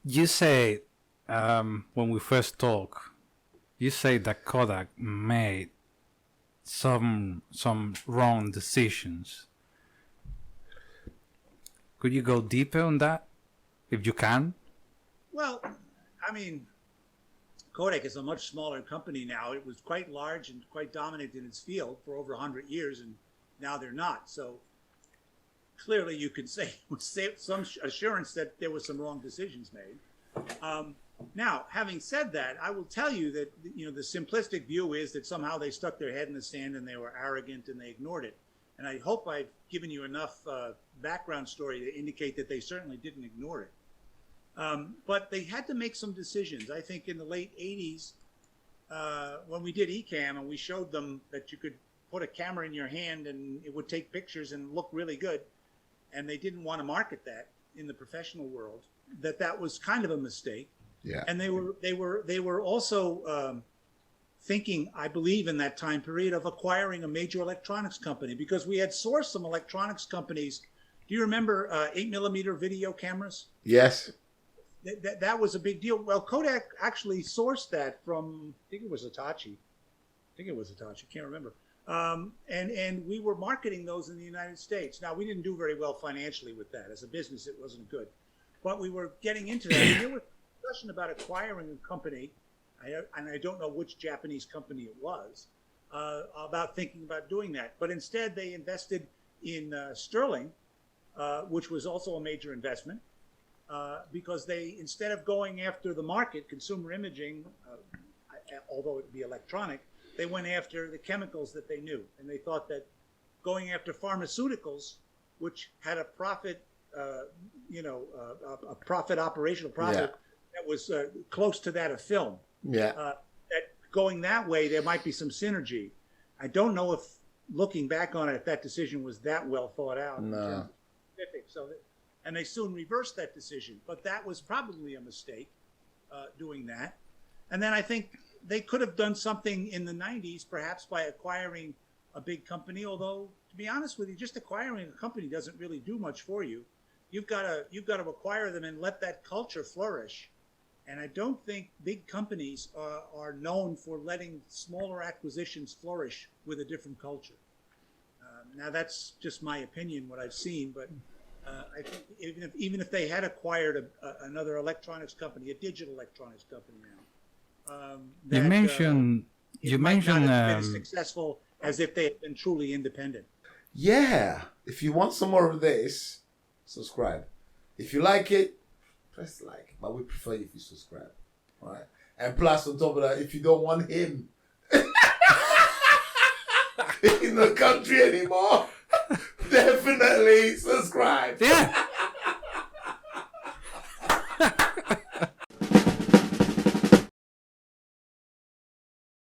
You say when we first talk, you say that Kodak made some wrong decisions. Could you go deeper on that, if you can? Well, I mean, Kodak is a much smaller company now. It was quite large and quite dominant in its field for over 100 years, and now they're not. So clearly you can say with some assurance that there were some wrong decisions made. Now, having said that, I will tell you that the simplistic view is that somehow they stuck their head in the sand and they were arrogant and they ignored it. And I hope I've given you enough background story to indicate that they certainly didn't ignore it. But they had to make some decisions. I think in the late 80s, when we did Ecamm and we showed them that you could put a camera in your hand and it would take pictures and look really good, and they didn't want to market that in the professional world, that was kind of a mistake. Yeah. And they were also thinking, I believe, in that time period of acquiring a major electronics company, because we had sourced some electronics companies. Do you remember 8mm video cameras? Yes. That was a big deal. Well, Kodak actually sourced that from, I think it was Hitachi. Can't remember. And we were marketing those in the United States. Now, we didn't do very well financially with that. As a business, it wasn't good. But we were getting into that. And there was a discussion about acquiring a company, and I don't know which Japanese company it was, about thinking about doing that. But instead, they invested in Sterling, which was also a major investment. Because they, instead of going after the market, consumer imaging, although it would be electronic, they went after the chemicals that they knew. And they thought that going after pharmaceuticals, which had a profit, a operational profit that was close to that of film. Yeah. That going that way, there might be some synergy. I don't know if, looking back on it, if that decision was that well thought out. No. So and they soon reversed that decision. But that was probably a mistake, doing that. And then I think they could have done something in the 90s, perhaps by acquiring a big company. Although, to be honest with you, just acquiring a company doesn't really do much for you. You've got to acquire them and let that culture flourish. And I don't think big companies are known for letting smaller acquisitions flourish with a different culture. Now, that's just my opinion, what I've seen, but I think even if they had acquired another electronics company, a digital electronics company now, You mentioned not have been as successful as if they had been truly independent. Yeah. If you want some more of this, subscribe. If you like it, press like. But we prefer if you subscribe. All right. And plus, on top of that, if you don't want him in the country anymore, definitely subscribe. Yeah.